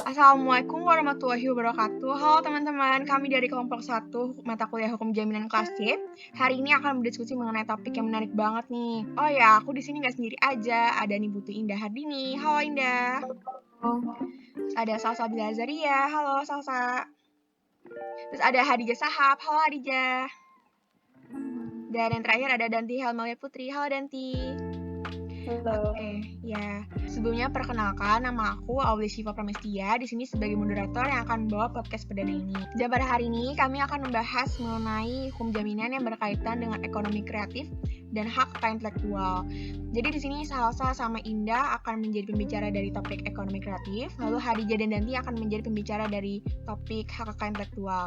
Assalamualaikum warahmatullahi wabarakatuh. Halo teman-teman, kami dari kelompok 1 mata kuliah Hukum Jaminan kelas C. Hari ini akan berdiskusi mengenai topik yang menarik banget nih. Oh ya, aku di sini nggak sendiri aja. Ada nih Butu Indah Hardini. Halo Indah. Terus ada Salsa Bilazaria. Halo Salsa. Terus ada Hadijah Sahab. Halo Hadijah. Dan yang terakhir ada Danti Helmalia Putri. Halo Danti. Halo. Ya. Sebelumnya perkenalkan, nama aku Aulia Syifa Pramestia, di sini sebagai moderator yang akan membawa podcast perdana ini. Dan pada hari ini kami akan membahas mengenai hukum jaminan yang berkaitan dengan ekonomi kreatif dan hak kekayaan intelektual. Jadi di sini Salsa sama Indah akan menjadi pembicara dari topik ekonomi kreatif, lalu Hadijah dan Danti akan menjadi pembicara dari topik hak kekayaan intelektual.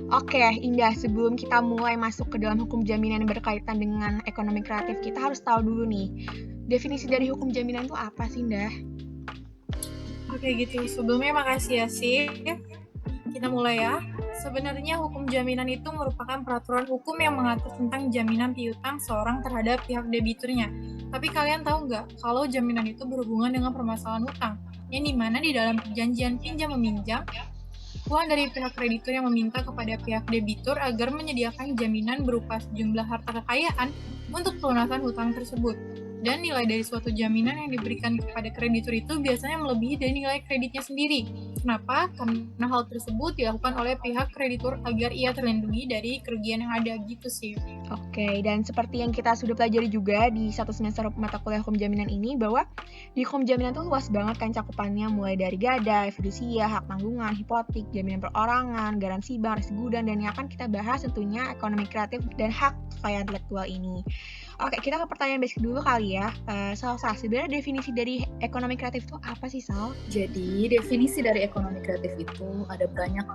Oke, Indah, sebelum kita mulai masuk ke dalam hukum jaminan yang berkaitan dengan ekonomi kreatif, kita harus tahu dulu nih, definisi dari hukum jaminan itu apa sih, Indah? Oke gitu, sebelumnya makasih ya Sif. Kita mulai ya. Sebenarnya hukum jaminan itu merupakan peraturan hukum yang mengatur tentang jaminan piutang seorang terhadap pihak debiturnya. Tapi kalian tahu nggak kalau jaminan itu berhubungan dengan permasalahan utang, yang dimana di dalam perjanjian pinjam-meminjam, uang dari pihak kreditur yang meminta kepada pihak debitur agar menyediakan jaminan berupa sejumlah harta kekayaan untuk pelunasan hutang tersebut. Dan nilai dari suatu jaminan yang diberikan kepada kreditur itu biasanya melebihi dari nilai kreditnya sendiri. Kenapa? Karena hal tersebut dilakukan oleh pihak kreditur agar ia terlindungi dari kerugian yang ada gitu sih. Oke, dan seperti yang kita sudah pelajari juga di satu semester mata kuliah hukum jaminan ini, bahwa di hukum jaminan itu luas banget kan cakupannya, mulai dari gadai, fidusia, hak tanggungan, hipotek, jaminan perorangan, garansi bank, resi gudang, dan yang akan kita bahas tentunya ekonomi kreatif dan hak kekayaan intelektual ini. Oke, kita ke pertanyaan basic dulu kali ya. Salsa, sebenarnya definisi dari ekonomi kreatif itu apa sih, Sal? Jadi, definisi dari ekonomi kreatif itu ada banyak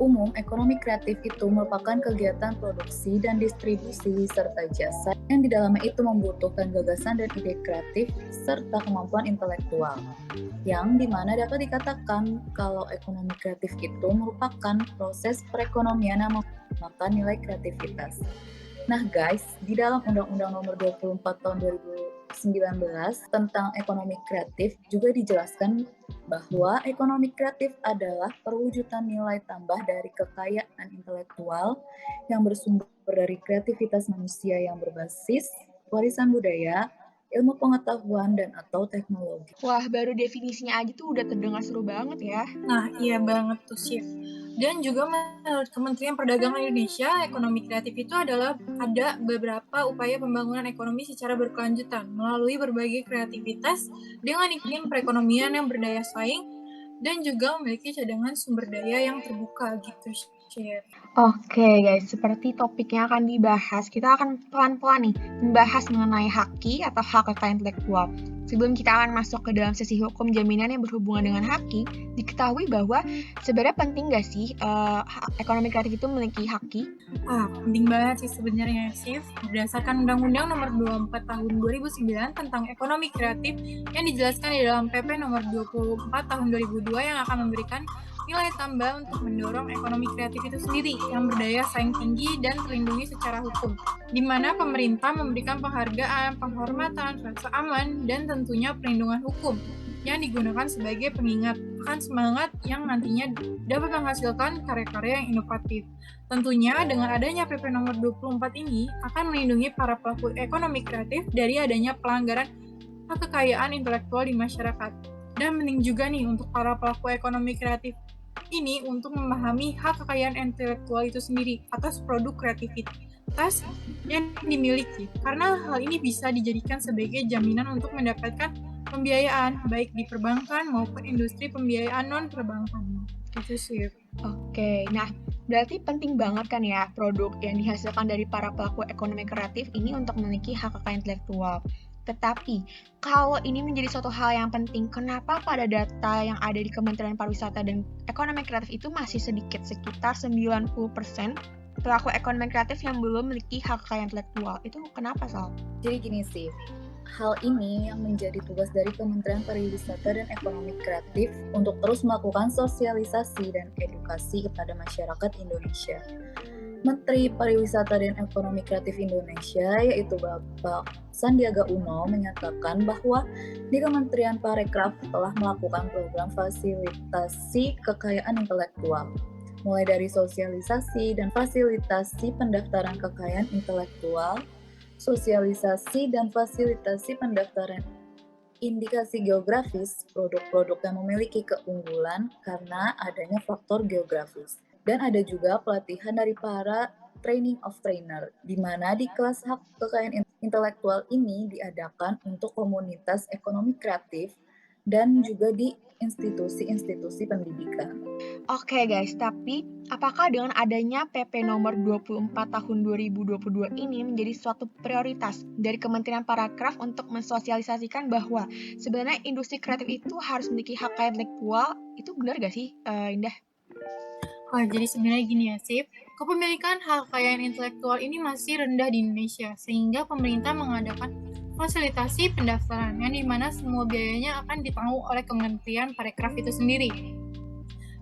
umum, ekonomi kreatif itu merupakan kegiatan produksi dan distribusi serta jasa yang di dalamnya itu membutuhkan gagasan dan ide kreatif serta kemampuan intelektual. Yang dimana dapat dikatakan kalau ekonomi kreatif itu merupakan proses perekonomian yang menggunakan nilai kreativitas. Nah guys, di dalam Undang-Undang Nomor 24 Tahun 2019 tentang ekonomi kreatif juga dijelaskan bahwa ekonomi kreatif adalah perwujudan nilai tambah dari kekayaan intelektual yang bersumber dari kreativitas manusia yang berbasis warisan budaya, ilmu pengetahuan, dan atau teknologi. Wah, baru definisinya aja tuh udah terdengar seru banget ya. Nah, iya banget tuh Sif. Dan juga menurut Kementerian Perdagangan Indonesia, ekonomi kreatif itu adalah ada beberapa upaya pembangunan ekonomi secara berkelanjutan melalui berbagai kreativitas dengan iklim perekonomian yang berdaya saing dan juga memiliki cadangan sumber daya yang terbuka gitu. Oke guys, seperti topiknya akan dibahas, kita akan pelan-pelan nih membahas mengenai haki atau hak kekayaan intelektual. Sebelum kita akan masuk ke dalam sesi hukum jaminan yang berhubungan dengan haki, diketahui bahwa sebenarnya penting nggak sih ekonomi kreatif itu memiliki haki? Penting banget sih sebenarnya Sif. Berdasarkan Undang-Undang Nomor 24 Tahun 2009 tentang ekonomi kreatif yang dijelaskan di dalam PP Nomor 24 Tahun 2002 yang akan memberikan nilai tambah untuk mendorong ekonomi kreatif itu sendiri yang berdaya saing tinggi dan terlindungi secara hukum, di mana pemerintah memberikan penghargaan, penghormatan, rasa aman, dan tentunya perlindungan hukum yang digunakan sebagai pengingat akan semangat yang nantinya dapat menghasilkan karya-karya yang inovatif. Tentunya dengan adanya PP nomor 24 ini akan melindungi para pelaku ekonomi kreatif dari adanya pelanggaran hak kekayaan intelektual di masyarakat. Dan penting juga nih untuk para pelaku ekonomi kreatif ini untuk memahami hak kekayaan intelektual itu sendiri atas produk kreativitas yang dimiliki, karena hal ini bisa dijadikan sebagai jaminan untuk mendapatkan pembiayaan baik di perbankan maupun industri pembiayaan non-perbankan. Itu sih. Oke, nah berarti penting banget kan ya produk yang dihasilkan dari para pelaku ekonomi kreatif ini untuk memiliki hak kekayaan intelektual. Tetapi, kalau ini menjadi suatu hal yang penting, kenapa pada data yang ada di Kementerian Pariwisata dan Ekonomi Kreatif itu masih sedikit, sekitar 90% pelaku ekonomi kreatif yang belum memiliki hak kekayaan intelektual? Itu kenapa, Sal? Jadi gini sih, hal ini yang menjadi tugas dari Kementerian Pariwisata dan Ekonomi Kreatif untuk terus melakukan sosialisasi dan edukasi kepada masyarakat Indonesia. Menteri Pariwisata dan Ekonomi Kreatif Indonesia, yaitu Bapak Sandiaga Uno, menyatakan bahwa di Kementerian Parekraf telah melakukan program fasilitasi kekayaan intelektual, mulai dari sosialisasi dan fasilitasi pendaftaran kekayaan intelektual, sosialisasi dan fasilitasi pendaftaran indikasi geografis produk-produk yang memiliki keunggulan karena adanya faktor geografis. Dan ada juga pelatihan dari para training of trainer, di mana di kelas hak kekayaan intelektual ini diadakan untuk komunitas ekonomi kreatif dan juga di institusi-institusi pendidikan. Oke guys, tapi apakah dengan adanya PP nomor 24 tahun 2022 ini menjadi suatu prioritas dari Kementerian Parekraf untuk mensosialisasikan bahwa sebenarnya industri kreatif itu harus memiliki hak kekayaan intelektual? Itu benar gak sih, Indah? Jadi sebenarnya gini ya, Sif. Kepemilikan hak kekayaan intelektual ini masih rendah di Indonesia, sehingga pemerintah mengadakan fasilitasi pendaftaran, yang dimana semua biayanya akan ditanggung oleh Kementerian Parekraf itu sendiri.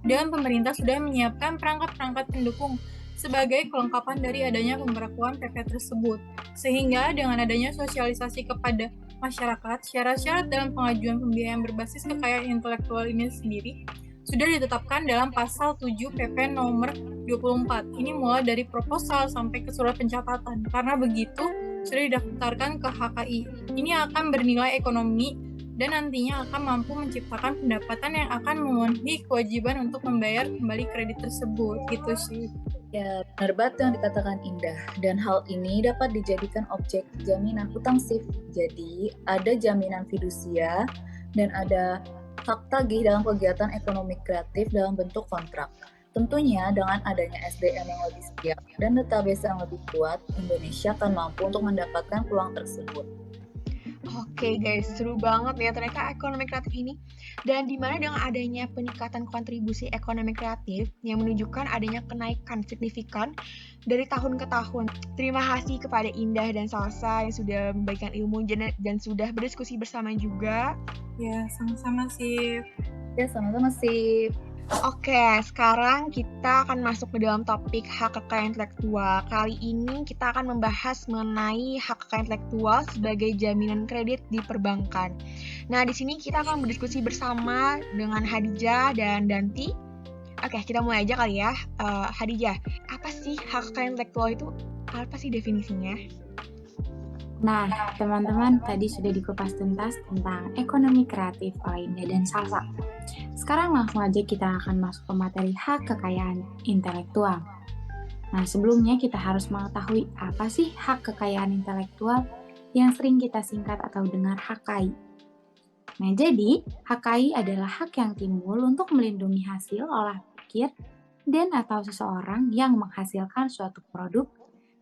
Dan pemerintah sudah menyiapkan perangkat-perangkat pendukung sebagai kelengkapan dari adanya pemberlakuan PP tersebut. Sehingga dengan adanya sosialisasi kepada masyarakat, syarat-syarat dalam pengajuan pembiayaan berbasis kekayaan intelektual ini sendiri sudah ditetapkan dalam pasal 7 PP nomor 24. Ini mulai dari proposal sampai ke surat pencatatan. Karena begitu sudah didaftarkan ke HKI. Ini akan bernilai ekonomi dan nantinya akan mampu menciptakan pendapatan yang akan memenuhi kewajiban untuk membayar kembali kredit tersebut. Gitu sih. Ya, benar banget yang dikatakan Indah. Dan hal ini dapat dijadikan objek jaminan hutang SIF. Jadi, ada jaminan fidusia dan ada hak tagih dalam kegiatan ekonomi kreatif dalam bentuk kontrak. Tentunya dengan adanya SDM yang lebih siap dan database yang lebih kuat, Indonesia akan mampu untuk mendapatkan peluang tersebut. Oke guys, seru banget ya ternyata ekonomi kreatif ini. Dan dimana dengan adanya peningkatan kontribusi ekonomi kreatif yang menunjukkan adanya kenaikan signifikan dari tahun ke tahun. Terima kasih kepada Indah dan Salsa yang sudah membagikan ilmu dan sudah berdiskusi bersama juga. Ya, sama-sama Sif. Ya, sama-sama Sif. Oke, sekarang kita akan masuk ke dalam topik hak kekayaan intelektual. Kali ini kita akan membahas mengenai hak kekayaan intelektual sebagai jaminan kredit di perbankan. Nah, di sini kita akan berdiskusi bersama dengan Hadijah dan Danti. Oke, kita mulai aja kali ya. Hadijah, apa sih hak kekayaan intelektual itu? Apa sih definisinya? Nah, teman-teman tadi sudah dikupas tuntas tentang ekonomi kreatif oleh Indah dan Salsa. Sekarang langsung aja kita akan masuk ke materi hak kekayaan intelektual. Nah, sebelumnya kita harus mengetahui apa sih hak kekayaan intelektual yang sering kita singkat atau dengar HKI. Nah, jadi HKI adalah hak yang timbul untuk melindungi hasil olah pikir dan atau seseorang yang menghasilkan suatu produk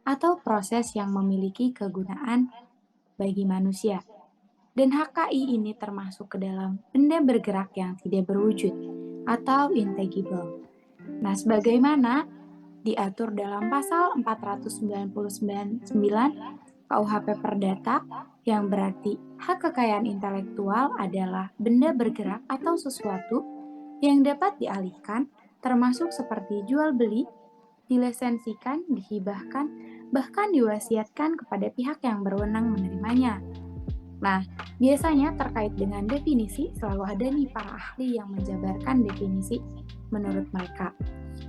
atau proses yang memiliki kegunaan bagi manusia. Dan HKI ini termasuk ke dalam benda bergerak yang tidak berwujud atau intangible. Nah, sebagaimana diatur dalam pasal 499 KUHP Perdata, yang berarti hak kekayaan intelektual adalah benda bergerak atau sesuatu yang dapat dialihkan, termasuk seperti jual beli, dilisensikan, dihibahkan, bahkan diwasiatkan kepada pihak yang berwenang menerimanya. Nah, biasanya terkait dengan definisi selalu ada nih para ahli yang menjabarkan definisi menurut mereka.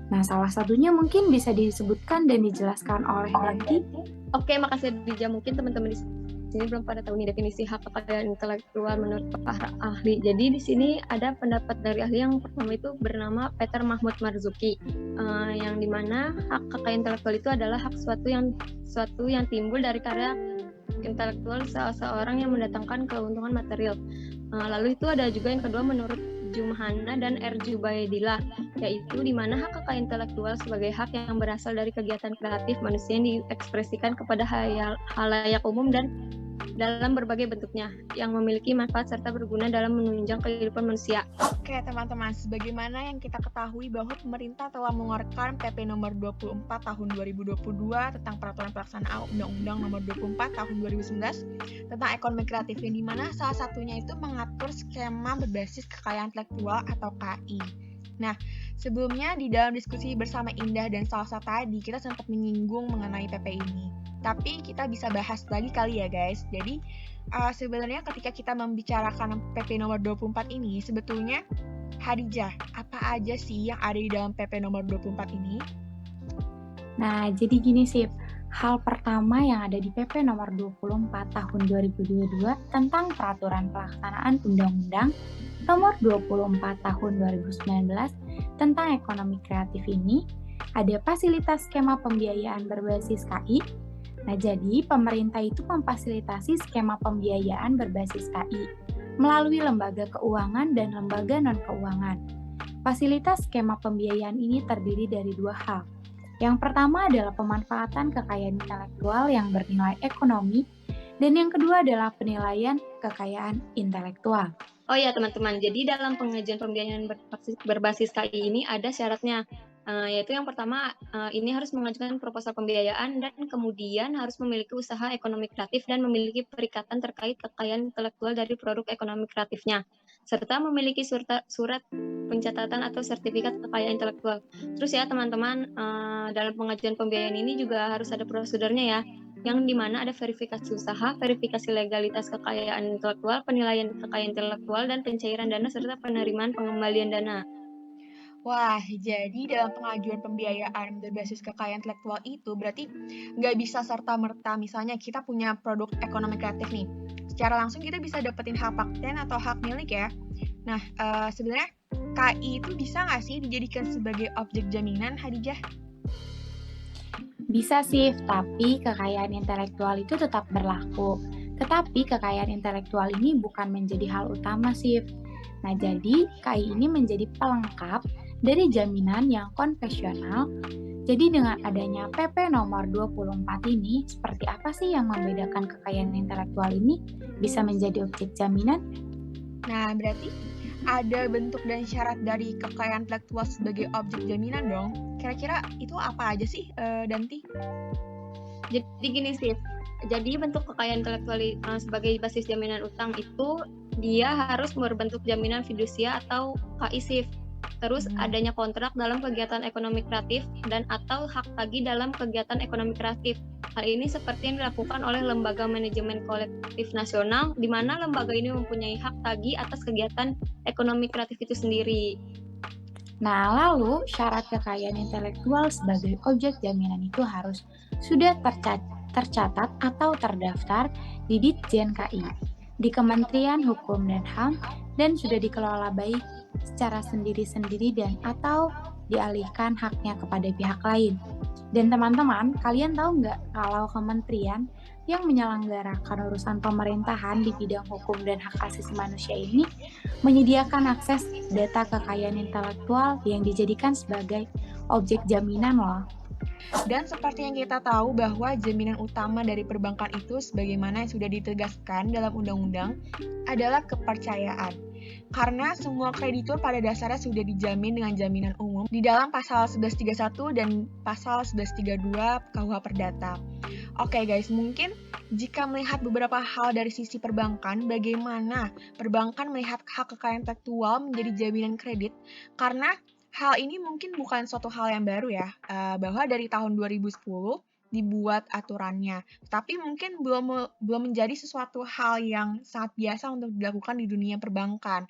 Nah, salah satunya mungkin bisa disebutkan dan dijelaskan oleh Danti. Oke, makasih Dija. Mungkin teman-teman di sini belum pada tahu nih definisi hak kekayaan intelektual menurut para ahli. Jadi di sini ada pendapat dari ahli yang pertama itu bernama Peter Mahmud Marzuki, yang dimana hak kekayaan intelektual itu adalah hak suatu yang timbul dari karya intelektual seseorang yang mendatangkan keuntungan material. Lalu itu ada juga yang kedua menurut Jumhana dan R. Jubaidillah, yaitu di mana hak kekayaan intelektual sebagai hak yang berasal dari kegiatan kreatif manusia yang diekspresikan kepada halayak umum dan dalam berbagai bentuknya, yang memiliki manfaat serta berguna dalam menunjang kehidupan manusia. Oke teman-teman, sebagaimana yang kita ketahui bahwa pemerintah telah mengeluarkan PP nomor 24 tahun 2022 tentang peraturan pelaksanaan Undang-Undang nomor 24 tahun 2011 tentang ekonomi kreatif, yang dimana salah satunya itu mengatur skema berbasis kekayaan intelektual atau KI. Nah, Sebelumnya di dalam diskusi bersama Indah dan Salsa tadi kita sempat menyinggung mengenai PP ini. Tapi kita bisa bahas lagi kali ya guys. Jadi sebenarnya ketika kita membicarakan PP nomor 24 ini, sebetulnya Hadijah, apa aja sih yang ada di dalam PP nomor 24 ini? Nah, jadi gini sih, hal pertama yang ada di PP nomor 24 tahun 2022 tentang peraturan pelaksanaan Undang-Undang nomor 24 tahun 2019 tentang ekonomi kreatif ini ada fasilitas skema pembiayaan berbasis KI. Nah, jadi pemerintah itu memfasilitasi skema pembiayaan berbasis KI melalui lembaga keuangan dan lembaga non-keuangan. Fasilitas skema pembiayaan ini terdiri dari dua hal. Yang pertama adalah pemanfaatan kekayaan intelektual yang bernilai ekonomi, dan yang kedua adalah penilaian kekayaan intelektual. Oh ya teman-teman, jadi dalam pengajuan pembiayaan berbasis KI ini ada syaratnya, yaitu yang pertama ini harus mengajukan proposal pembiayaan dan kemudian harus memiliki usaha ekonomi kreatif dan memiliki perikatan terkait kekayaan intelektual dari produk ekonomi kreatifnya, serta memiliki surat pencatatan atau sertifikat kekayaan intelektual. Terus ya teman-teman, dalam pengajuan pembiayaan ini juga harus ada prosedurnya ya, yang dimana ada verifikasi usaha, verifikasi legalitas kekayaan intelektual, penilaian kekayaan intelektual, dan pencairan dana serta penerimaan pengembalian dana. Wah, jadi dalam pengajuan pembiayaan berbasis kekayaan intelektual itu berarti nggak bisa serta-merta misalnya kita punya produk ekonomi kreatif nih. Secara langsung kita bisa dapetin hak paten atau hak milik ya. Nah, sebenarnya KI itu bisa nggak sih dijadikan sebagai objek jaminan, Hadijah? Bisa sih, tapi kekayaan intelektual itu tetap berlaku. Tetapi kekayaan intelektual ini bukan menjadi hal utama sih. Nah, jadi KI ini menjadi pelengkap dari jaminan yang konvensional. Jadi dengan adanya PP nomor 24 ini, seperti apa sih yang membedakan kekayaan intelektual ini bisa menjadi objek jaminan? Nah, berarti ada bentuk dan syarat dari kekayaan intelektual sebagai objek jaminan dong. Kira-kira itu apa aja sih, Danti? Jadi gini sih, jadi bentuk kekayaan intelektual sebagai basis jaminan utang itu dia harus berbentuk jaminan fidusia atau KI-SIF. Terus adanya kontrak dalam kegiatan ekonomi kreatif dan atau hak tagih dalam kegiatan ekonomi kreatif. Hal ini seperti yang dilakukan oleh Lembaga Manajemen Kolektif Nasional, di mana lembaga ini mempunyai hak tagih atas kegiatan ekonomi kreatif itu sendiri. Nah, lalu syarat kekayaan intelektual sebagai objek jaminan itu harus sudah tercatat atau terdaftar di Ditjen KI, di Kementerian Hukum dan HAM, dan sudah dikelola baik secara sendiri-sendiri dan atau dialihkan haknya kepada pihak lain. Dan teman-teman, kalian tahu nggak kalau kementerian yang menyelenggarakan urusan pemerintahan di bidang hukum dan hak asasi manusia ini menyediakan akses data kekayaan intelektual yang dijadikan sebagai objek jaminan loh. Dan seperti yang kita tahu bahwa jaminan utama dari perbankan itu sebagaimana yang sudah ditegaskan dalam undang-undang adalah kepercayaan. Karena semua kreditur pada dasarnya sudah dijamin dengan jaminan umum di dalam pasal 1131 dan pasal 1132 KUH Perdata. Oke guys, mungkin jika melihat beberapa hal dari sisi perbankan, bagaimana perbankan melihat hak kekayaan intelektual menjadi jaminan kredit, karena hal ini mungkin bukan suatu hal yang baru ya, bahwa dari tahun 2010 dibuat aturannya, tapi mungkin belum menjadi sesuatu hal yang sangat biasa untuk dilakukan di dunia perbankan.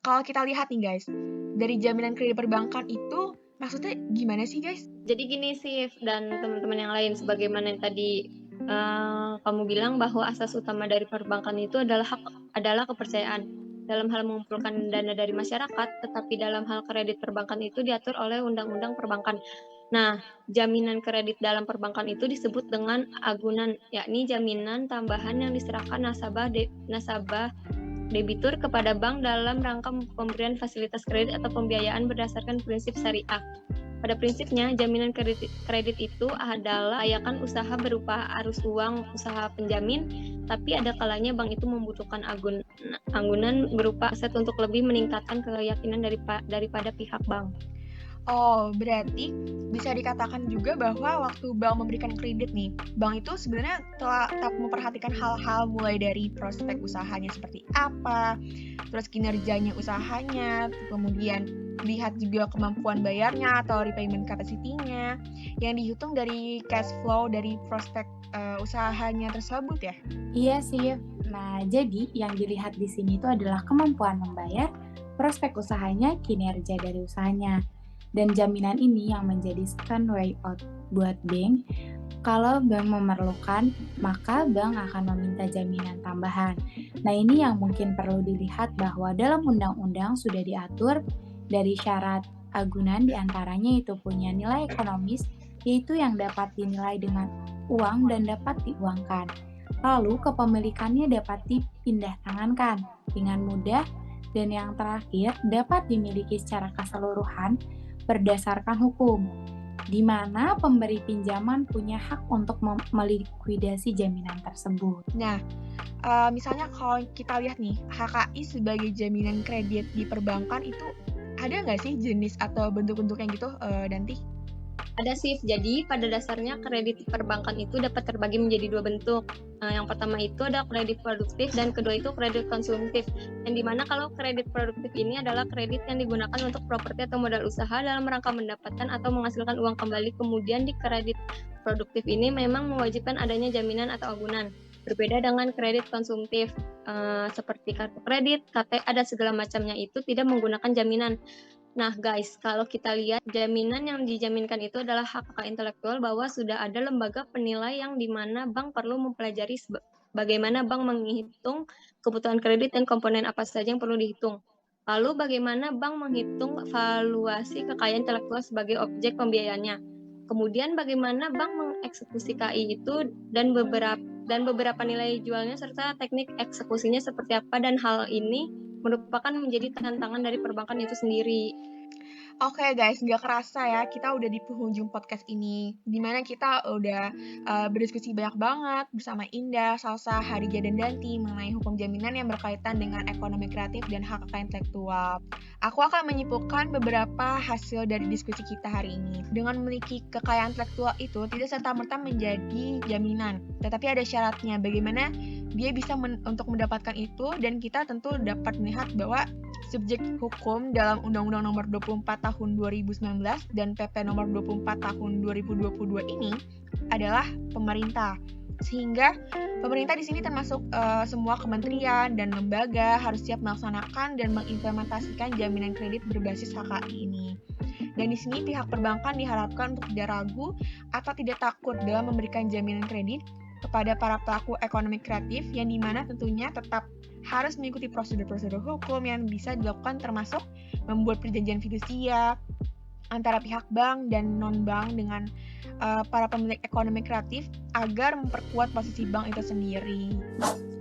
Kalau kita lihat nih guys, dari jaminan kredit perbankan itu maksudnya gimana sih guys? Jadi gini sih, dan teman-teman yang lain, sebagaimana yang tadi kamu bilang bahwa asas utama dari perbankan itu adalah kepercayaan dalam hal mengumpulkan dana dari masyarakat, tetapi dalam hal kredit perbankan itu diatur oleh Undang-Undang Perbankan. Nah, jaminan kredit dalam perbankan itu disebut dengan agunan, yakni jaminan tambahan yang diserahkan nasabah debitur kepada bank dalam rangka pemberian fasilitas kredit atau pembiayaan berdasarkan prinsip syariah. Pada prinsipnya, jaminan kredit itu adalah layakan usaha berupa arus uang usaha penjamin, tapi ada kalanya bank itu membutuhkan agunan berupa aset untuk lebih meningkatkan keyakinan daripada pihak bank. Oh, berarti bisa dikatakan juga bahwa waktu bank memberikan kredit nih, bank itu sebenarnya telah tetap memperhatikan hal-hal mulai dari prospek usahanya seperti apa, terus kinerjanya usahanya, kemudian lihat juga kemampuan bayarnya atau repayment capacity-nya, yang dihitung dari cash flow dari prospek usahanya tersebut ya. Iya sih. Nah, jadi yang dilihat di sini itu adalah kemampuan membayar, prospek usahanya, kinerja dari usahanya. Dan jaminan ini yang menjadi second way out buat bank. Kalau bank memerlukan, maka bank akan meminta jaminan tambahan. Nah, ini yang mungkin perlu dilihat bahwa dalam undang-undang sudah diatur dari syarat agunan diantaranya itu punya nilai ekonomis, yaitu yang dapat dinilai dengan uang dan dapat diuangkan. Lalu kepemilikannya dapat dipindah tangankan dengan mudah, dan yang terakhir dapat dimiliki secara keseluruhan berdasarkan hukum, di mana pemberi pinjaman punya hak untuk melikuidasi jaminan tersebut. Nah, misalnya kalau kita lihat nih, HKI sebagai jaminan kredit di perbankan itu ada nggak sih jenis atau bentuk-bentuknya gitu, Danti? Ada sih, jadi pada dasarnya kredit perbankan itu dapat terbagi menjadi dua bentuk. Yang pertama itu ada kredit produktif dan kedua itu kredit konsumtif. Yang dimana kalau kredit produktif ini adalah kredit yang digunakan untuk properti atau modal usaha dalam rangka mendapatkan atau menghasilkan uang kembali. Kemudian di kredit produktif ini memang mewajibkan adanya jaminan atau agunan. Berbeda dengan kredit konsumtif, seperti kartu kredit, KT, ada segala macamnya itu tidak menggunakan jaminan. Nah guys, kalau kita lihat jaminan yang dijaminkan itu adalah hak kekayaan intelektual, bahwa sudah ada lembaga penilai yang dimana bank perlu mempelajari bagaimana bank menghitung kebutuhan kredit dan komponen apa saja yang perlu dihitung. Lalu bagaimana bank menghitung valuasi kekayaan intelektual sebagai objek pembiayaannya. Kemudian bagaimana bank mengeksekusi KI itu dan beberapa nilai jualnya serta teknik eksekusinya seperti apa, dan hal ini merupakan menjadi tantangan dari perbankan itu sendiri. Oke guys, nggak kerasa ya, kita udah di penghujung podcast ini, dimana kita udah berdiskusi banyak banget bersama Indah, Salsa, Hadijah, dan Danti mengenai hukum jaminan yang berkaitan dengan ekonomi kreatif dan hak kekayaan intelektual. Aku akan menyimpulkan beberapa hasil dari diskusi kita hari ini. Dengan memiliki kekayaan intelektual itu tidak serta-merta menjadi jaminan, tetapi ada syaratnya bagaimana dia bisa untuk mendapatkan itu, dan kita tentu dapat melihat bahwa subjek hukum dalam Undang-Undang Nomor 24 Tahun 2019 dan PP Nomor 24 Tahun 2022 ini adalah pemerintah. Sehingga pemerintah di sini termasuk semua kementerian dan lembaga harus siap melaksanakan dan mengimplementasikan jaminan kredit berbasis HKI ini. Dan di sini pihak perbankan diharapkan untuk tidak ragu atau tidak takut dalam memberikan jaminan kredit kepada para pelaku ekonomi kreatif, yang dimana tentunya tetap harus mengikuti prosedur-prosedur hukum yang bisa dilakukan, termasuk membuat perjanjian fidusia antara pihak bank dan non-bank dengan para pemilik ekonomi kreatif agar memperkuat posisi bank itu sendiri.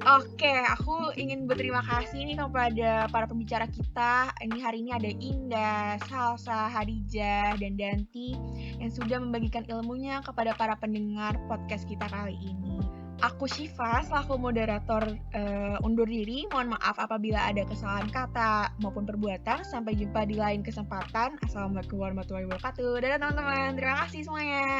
Oke, aku ingin berterima kasih nih kepada para pembicara kita. Hari ini ada Indah, Salsa, Hadijah, dan Danti yang sudah membagikan ilmunya kepada para pendengar podcast kita kali ini. Aku Syifa selaku moderator undur diri. Mohon maaf apabila ada kesalahan kata maupun perbuatan. Sampai jumpa di lain kesempatan. Assalamualaikum warahmatullahi wabarakatuh. Dadah teman-teman, terima kasih semuanya.